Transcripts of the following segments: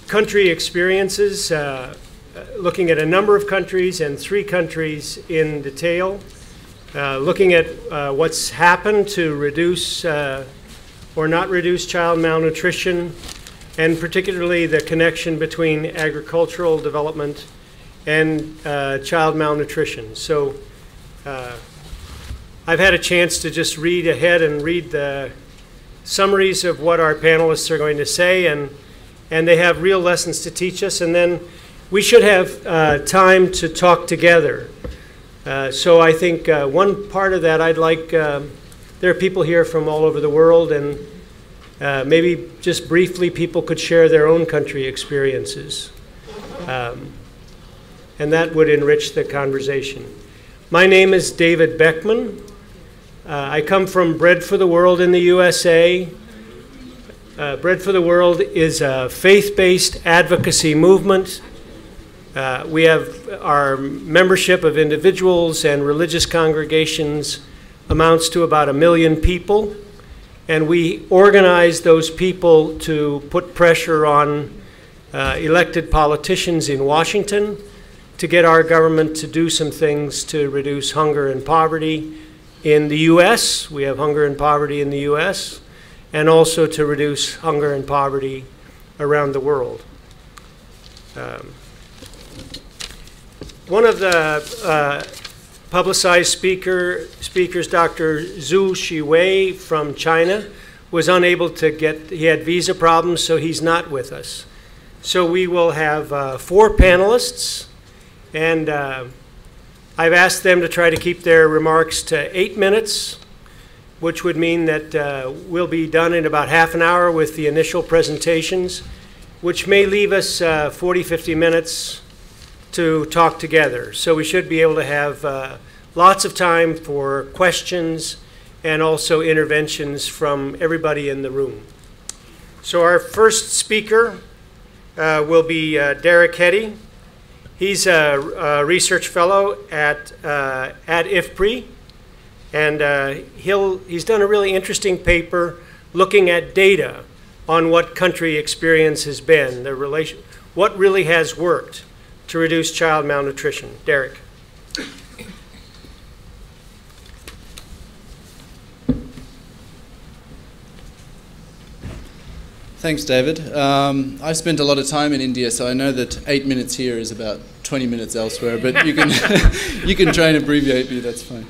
country experiences, looking at a number of countries and 3 countries in detail, looking at what's happened to reduce or not reduce child malnutrition, and particularly the connection between agricultural development and child malnutrition. So I've had a chance to just read ahead and read the summaries of what our panelists are going to say, and they have real lessons to teach us, and then we should have time to talk together. So I think one part of that I'd like, there are people here from all over the world, and maybe just briefly people could share their own country experiences. And that would enrich the conversation. My name is David Beckman. I come from Bread for the World in the USA. Bread for the World is a faith-based advocacy movement. We have our membership of individuals and religious congregations amounts to about 1 million people. And we organize those people to put pressure on elected politicians in Washington to get our government to do some things to reduce hunger and poverty in the U.S. We have hunger and poverty in the U.S. and also to reduce hunger and poverty around the world. One of the publicized speakers, Dr. Zhu Shiwei from China, was unable to get, he had visa problems, so he's not with us. So we will have 4 panelists, and I've asked them to try to keep their remarks to 8 minutes, which would mean that we'll be done in about half an hour with the initial presentations, which may leave us 40, 50 minutes to talk together. So we should be able to have lots of time for questions and also interventions from everybody in the room. So our first speaker will be Derek Hetty. He's a research fellow at IFPRI, and he's done a really interesting paper looking at data on what country experience has been, what really has worked to reduce child malnutrition. Derek. Thanks, David. I've spent a lot of time in India, so I know that 8 minutes here is about 20 minutes elsewhere, but you can, you can try and abbreviate me, that's fine.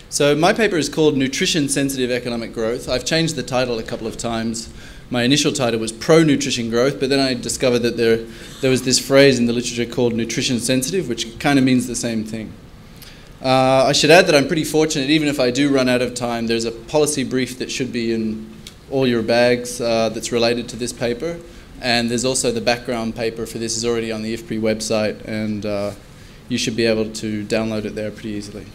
So my paper is called Nutrition Sensitive Economic Growth. I've changed the title a couple of times. My initial title was Pro-Nutrition Growth, but then I discovered that there was this phrase in the literature called nutrition sensitive, which kind of means the same thing. I should add that I'm pretty fortunate, even if I do run out of time, there's a policy brief that should be in all your bags that's related to this paper, and there's also the background paper for this is already on the IFPRI website, and you should be able to download it there pretty easily.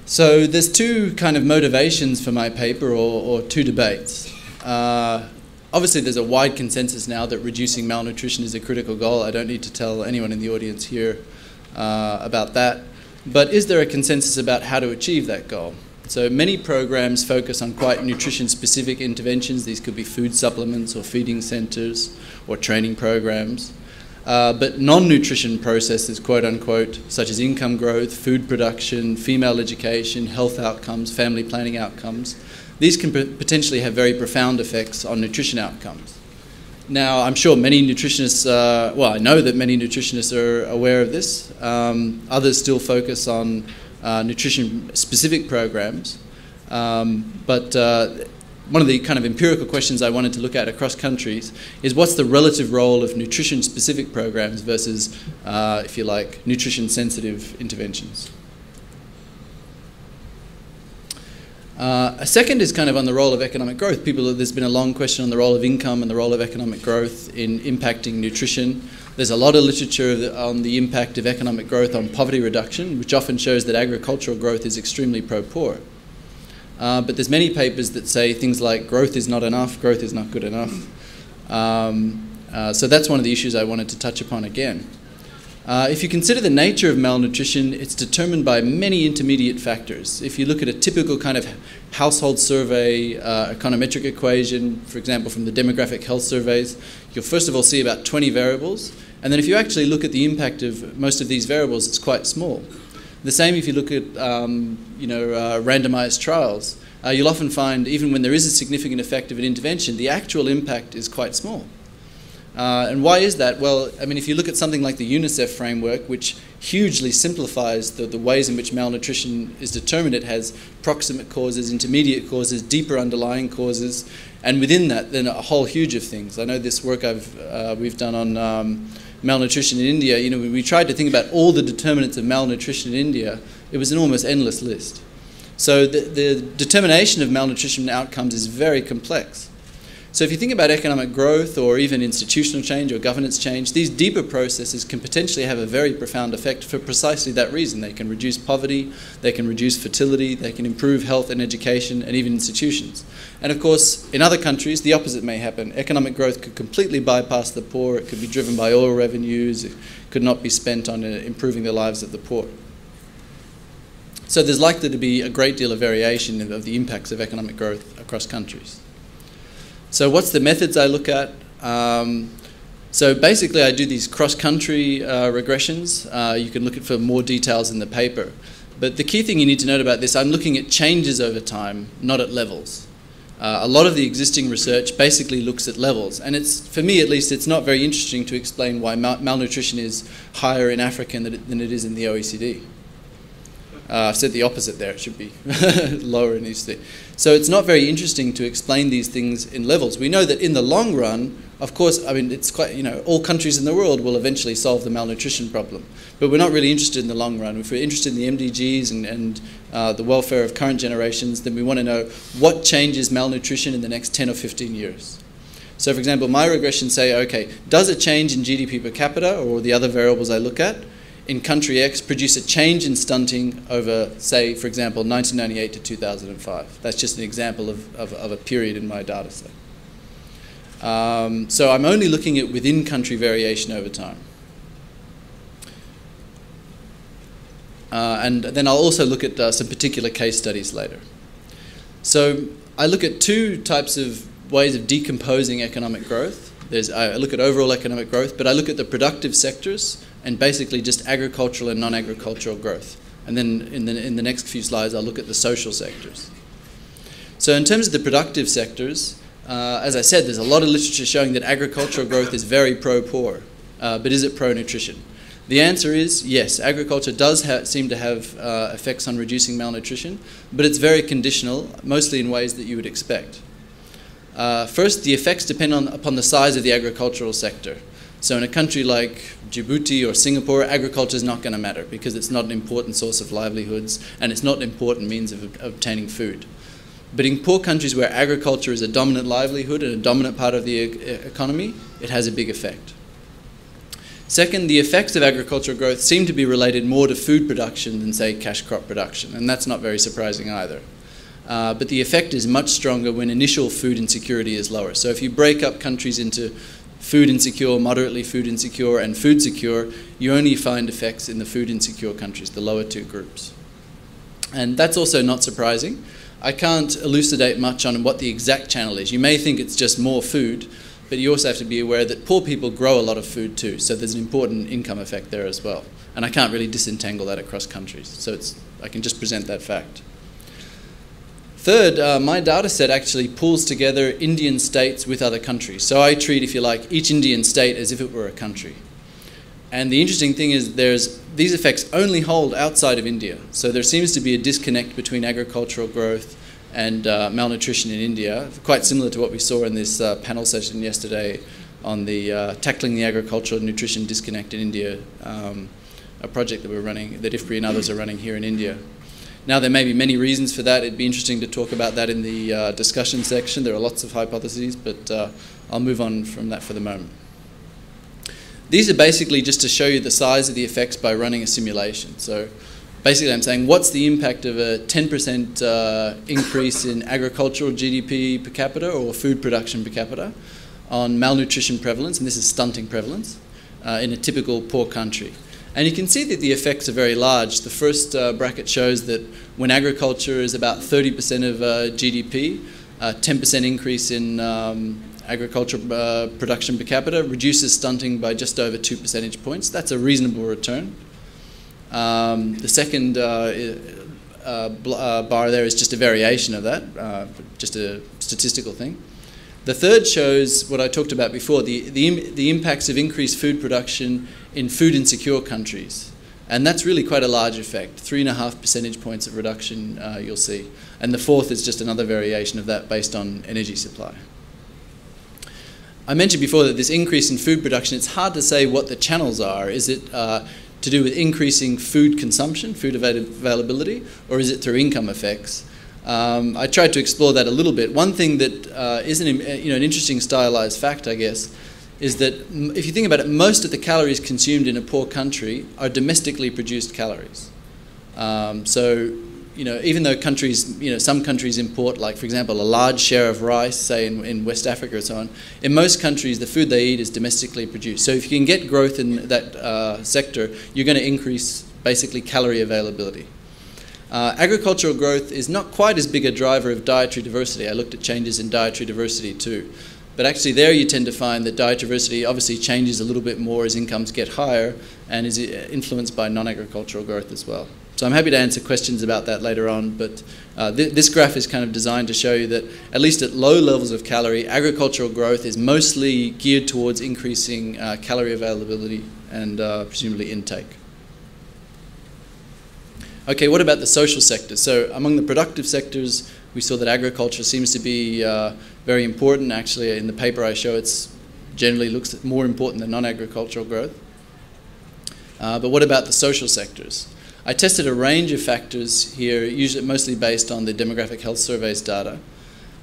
So there's 2 kind of motivations for my paper, or 2 debates. Obviously there's a wide consensus now that reducing malnutrition is a critical goal. I don't need to tell anyone in the audience here about that. But is there a consensus about how to achieve that goal? So many programs focus on quite nutrition-specific interventions. These could be food supplements or feeding centers or training programs. But non-nutrition processes, quote unquote, such as income growth, food production, female education, health outcomes, family planning outcomes, these can potentially have very profound effects on nutrition outcomes. Now, I'm sure many nutritionists, well, I know that many nutritionists are aware of this. Others still focus on nutrition-specific programs. But one of the kind of empirical questions I wanted to look at across countries is what's the relative role of nutrition-specific programs versus, if you like, nutrition-sensitive interventions. A second is kind of on the role of economic growth. There's been a long question on the role of income and the role of economic growth in impacting nutrition. There's a lot of literature on the impact of economic growth on poverty reduction, which often shows that agricultural growth is extremely pro-poor. But there's many papers that say things like growth is not enough, growth is not good enough. So that's one of the issues I wanted to touch upon again. If you consider the nature of malnutrition, it's determined by many intermediate factors. If you look at a typical kind of household survey, econometric equation, for example, from the demographic health surveys, you'll first of all see about 20 variables. And then if you actually look at the impact of most of these variables, it's quite small. The same if you look at randomized trials. You'll often find, even when there is a significant effect of an intervention, the actual impact is quite small. And why is that? Well, I mean, if you look at something like the UNICEF framework, which hugely simplifies the ways in which malnutrition is determined, it has proximate causes, intermediate causes, deeper underlying causes, and within that, then a whole huge of things. I know this work we've done on malnutrition in India. You know, when we tried to think about all the determinants of malnutrition in India, it was an almost endless list. So the determination of malnutrition outcomes is very complex. So if you think about economic growth or even institutional change or governance change, these deeper processes can potentially have a very profound effect for precisely that reason. They can reduce poverty, they can reduce fertility, they can improve health and education and even institutions. And of course, in other countries, the opposite may happen. Economic growth could completely bypass the poor, it could be driven by oil revenues, it could not be spent on improving the lives of the poor. So there's likely to be a great deal of variation of the impacts of economic growth across countries. So what's the methods I look at? So basically I do these cross-country regressions. You can look at for more details in the paper. But the key thing you need to note about this, I'm looking at changes over time, not at levels. A lot of the existing research basically looks at levels. And it's, for me at least, it's not very interesting to explain why malnutrition is higher in Africa than it is in the OECD. I've said the opposite there, it should be lower in East. So it's not very interesting to explain these things in levels. We know that in the long run, of course, I mean, it's quite, you know, all countries in the world will eventually solve the malnutrition problem. But we're not really interested in the long run. If we're interested in the MDGs and the welfare of current generations, then we want to know what changes malnutrition in the next 10 or 15 years. So for example, my regressions say, okay, does a change in GDP per capita or the other variables I look at in country X produce a change in stunting over, say, for example, 1998 to 2005. That's just an example of a period in my data set. So I'm only looking at within country variation over time. And then I'll also look at some particular case studies later. So I look at two types of ways of decomposing economic growth. I look at overall economic growth, but I look at the productive sectors and basically just agricultural and non-agricultural growth. And then in the next few slides, I'll look at the social sectors. So in terms of the productive sectors, as I said, there's a lot of literature showing that agricultural growth is very pro-poor, but is it pro-nutrition? The answer is yes, agriculture does seem to have effects on reducing malnutrition, but it's very conditional, mostly in ways that you would expect. First, the effects depend upon the size of the agricultural sector. So in a country like Djibouti or Singapore, agriculture is not going to matter because it's not an important source of livelihoods and it's not an important means of obtaining food. But in poor countries where agriculture is a dominant livelihood and a dominant part of the economy, it has a big effect. Second, the effects of agricultural growth seem to be related more to food production than, say, cash crop production, and that's not very surprising either. But the effect is much stronger when initial food insecurity is lower. So if you break up countries into food insecure, moderately food insecure, and food secure, you only find effects in the food insecure countries, the lower two groups. And that's also not surprising. I can't elucidate much on what the exact channel is. You may think it's just more food, but you also have to be aware that poor people grow a lot of food too, so there's an important income effect there as well. And I can't really disentangle that across countries, so I can just present that fact. Third, my data set actually pulls together Indian states with other countries. So I treat, if you like, each Indian state as if it were a country. And the interesting thing is these effects only hold outside of India. So there seems to be a disconnect between agricultural growth and malnutrition in India, quite similar to what we saw in this panel session yesterday on the Tackling the Agricultural Nutrition Disconnect in India, a project that we're running, that IFPRI and others are running here in India. Now, there may be many reasons for that. It'd be interesting to talk about that in the discussion section. There are lots of hypotheses, but I'll move on from that for the moment. These are basically just to show you the size of the effects by running a simulation. So basically I'm saying, what's the impact of a 10% increase in agricultural GDP per capita or food production per capita on malnutrition prevalence, and this is stunting prevalence, in a typical poor country. And you can see that the effects are very large. The first bracket shows that when agriculture is about 30% of GDP, 10% increase in agricultural production per capita reduces stunting by just over 2 percentage points. That's a reasonable return. The second bar there is just a variation of that, just a statistical thing. The third shows what I talked about before, the impacts of increased food production in food insecure countries. And that's really quite a large effect, 3.5 percentage points of reduction you'll see. And the fourth is just another variation of that based on energy supply. I mentioned before that this increase in food production, it's hard to say what the channels are. Is it to do with increasing food consumption, food availability, or is it through income effects? I tried to explore that a little bit. One thing that is an interesting stylized fact, I guess, is that if you think about it, most of the calories consumed in a poor country are domestically produced calories. So, even though countries, some countries import, like, for example, a large share of rice, say in West Africa or so on, in most countries, the food they eat is domestically produced. So if you can get growth in that sector, you're going to increase, basically, calorie availability. Agricultural growth is not quite as big a driver of dietary diversity. I looked at changes in dietary diversity too. But actually there you tend to find that dietary diversity obviously changes a little bit more as incomes get higher and is influenced by non-agricultural growth as well. So I'm happy to answer questions about that later on, but this graph is kind of designed to show you that at least at low levels of calorie, agricultural growth is mostly geared towards increasing calorie availability and presumably intake. Okay, what about the social sector? So among the productive sectors, we saw that agriculture seems to be very important. Actually, in the paper I show, it's generally looks more important than non-agricultural growth. But what about the social sectors? I tested a range of factors here, usually mostly based on the demographic health surveys data.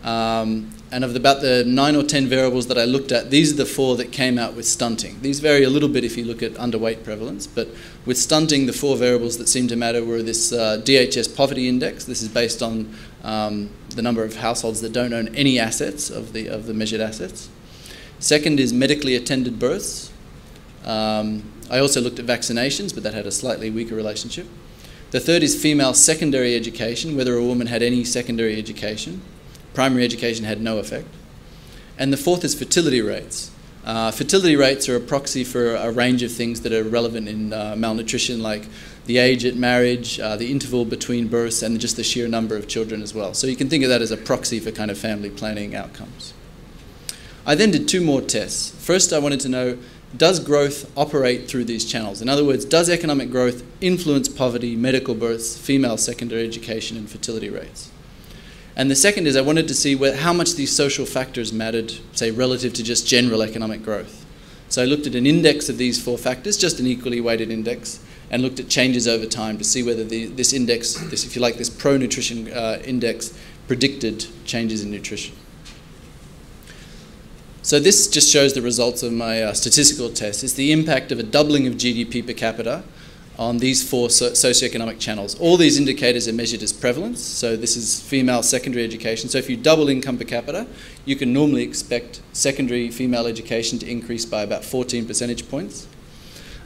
And of about the 9 or 10 variables that I looked at, these are the 4 that came out with stunting. These vary a little bit if you look at underweight prevalence, but with stunting, the 4 variables that seem to matter were this DHS poverty index. This is based on the number of households that don't own any assets of the measured assets. Second is medically attended births. I also looked at vaccinations, but that had a slightly weaker relationship. The third is female secondary education, whether a woman had any secondary education. Primary education had no effect. And the fourth is fertility rates. Fertility rates are a proxy for a range of things that are relevant in malnutrition, like the age at marriage, the interval between births, and just the sheer number of children as well. So you can think of that as a proxy for kind of family planning outcomes. I then did 2 more tests. First, I wanted to know, does growth operate through these channels? In other words, does economic growth influence poverty, medical births, female secondary education, and fertility rates? And the second is I wanted to see how much these social factors mattered, say, relative to just general economic growth. So I looked at an index of these 4 factors, just an equally weighted index, and looked at changes over time to see whether this index, if you like, this pro-nutrition index predicted changes in nutrition. So this just shows the results of my statistical test. It's the impact of a doubling of GDP per capita on these 4 socioeconomic channels. All these indicators are measured as prevalence. So this is female secondary education. So if you double income per capita, you can normally expect secondary female education to increase by about 14 percentage points.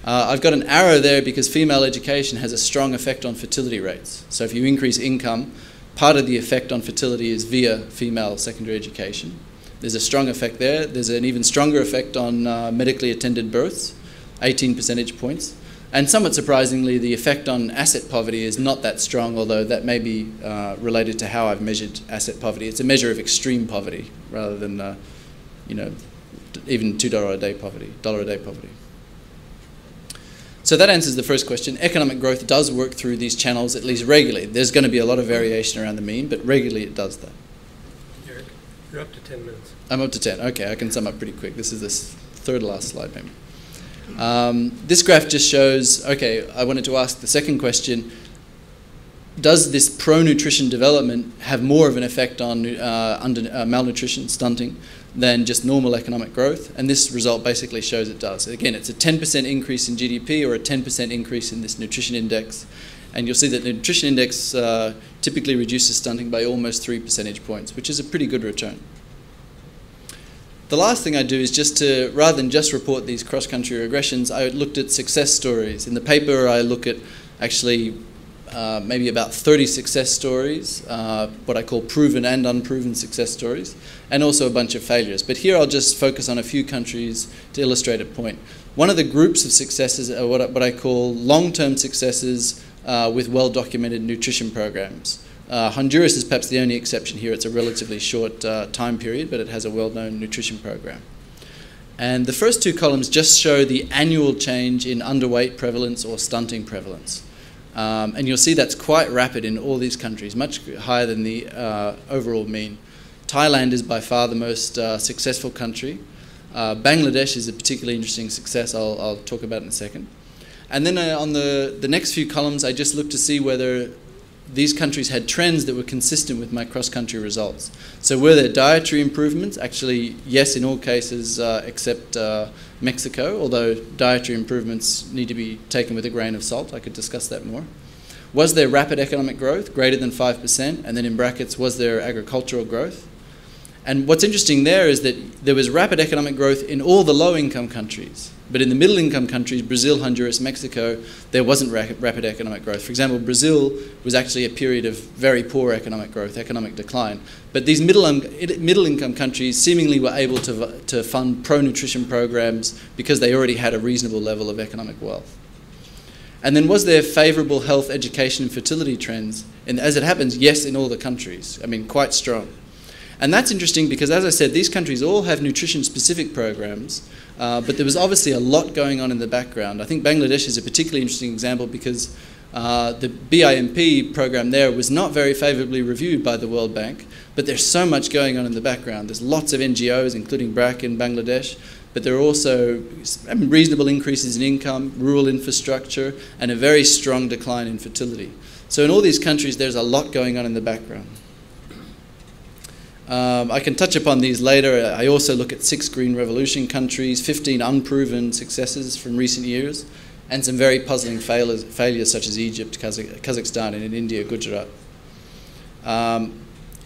I've got an arrow there because female education has a strong effect on fertility rates. So if you increase income, part of the effect on fertility is via female secondary education. There's a strong effect there. There's an even stronger effect on medically attended births, 18 percentage points. And somewhat surprisingly, the effect on asset poverty is not that strong, although that may be related to how I've measured asset poverty. It's a measure of extreme poverty rather than, even $2 a day poverty, $1 a day poverty. So that answers the first question. Economic growth does work through these channels, at least regularly. There's going to be a lot of variation around the mean, but regularly it does that. Eric, you're up to 10 minutes. I'm up to 10. Okay, I can sum up pretty quick. This is this third last slide, maybe. This graph just shows, okay, I wanted to ask the second question, does this pro-nutrition development have more of an effect on malnutrition, stunting, than just normal economic growth? And this result basically shows it does. Again, it's a 10% increase in GDP or a 10% increase in this nutrition index. And you'll see that the nutrition index typically reduces stunting by almost 3 percentage points, which is a pretty good return. The last thing I do is just to, rather than just report these cross-country regressions, I looked at success stories. In the paper, I look at actually maybe about 30 success stories, what I call proven and unproven success stories, and also a bunch of failures. But here I'll just focus on a few countries to illustrate a point. One of the groups of successes are what I call long-term successes with well-documented nutrition programs. Honduras is perhaps the only exception here. It's a relatively short time period, but it has a well-known nutrition program. And the first two columns just show the annual change in underweight prevalence or stunting prevalence. And you'll see that's quite rapid in all these countries, much higher than the overall mean. Thailand is by far the most successful country. Bangladesh is a particularly interesting success I'll talk about in a second. And then on the next few columns, I just looked to see whether these countries had trends that were consistent with my cross-country results. So were there dietary improvements? Actually, yes, in all cases except Mexico, although dietary improvements need to be taken with a grain of salt. I could discuss that more. Was there rapid economic growth, greater than 5%? And then in brackets, was there agricultural growth? And what's interesting there is that there was rapid economic growth in all the low-income countries. But in the middle-income countries, Brazil, Honduras, Mexico, there wasn't rapid economic growth. For example, Brazil was actually a period of very poor economic growth, economic decline. But these middle-income countries seemingly were able to fund pro-nutrition programs because they already had a reasonable level of economic wealth. And then was there favorable health, education, and fertility trends? And as it happens, yes, in all the countries. I mean, quite strong. And that's interesting because, as I said, these countries all have nutrition-specific programs, but there was obviously a lot going on in the background. I think Bangladesh is a particularly interesting example because the BIMP program there was not very favorably reviewed by the World Bank, but there's so much going on in the background. There's lots of NGOs, including BRAC in Bangladesh, but there are also reasonable increases in income, rural infrastructure, and a very strong decline in fertility. So in all these countries, there's a lot going on in the background. I can touch upon these later. I also look at 6 Green Revolution countries, 15 unproven successes from recent years, and some very puzzling failures such as Egypt, Kazakhstan, and in India, Gujarat. And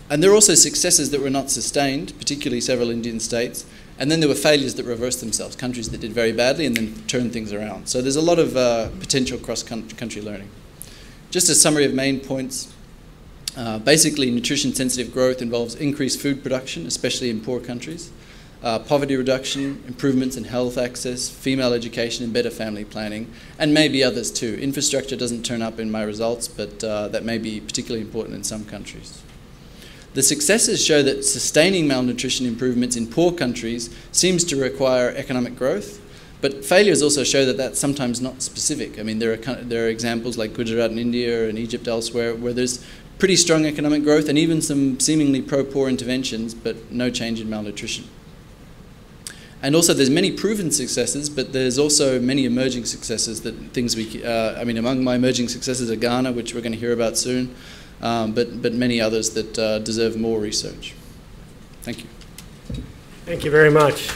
there are also successes that were not sustained, particularly several Indian states, and then there were failures that reversed themselves, countries that did very badly and then turned things around. So there's a lot of potential cross-country learning. Just a summary of main points. Basically, nutrition-sensitive growth involves increased food production, especially in poor countries, poverty reduction, improvements in health access, female education, and better family planning, and maybe others too. Infrastructure doesn't turn up in my results, but that may be particularly important in some countries. The successes show that sustaining malnutrition improvements in poor countries seems to require economic growth, but failures also show that that's sometimes not specific. I mean, there are examples like Gujarat in India and Egypt elsewhere where there's pretty strong economic growth and even some seemingly pro-poor interventions, but no change in malnutrition. And also there's many proven successes, but there's also many emerging successes that among my emerging successes are Ghana, which we're going to hear about soon, but many others that deserve more research. Thank you. Thank you very much.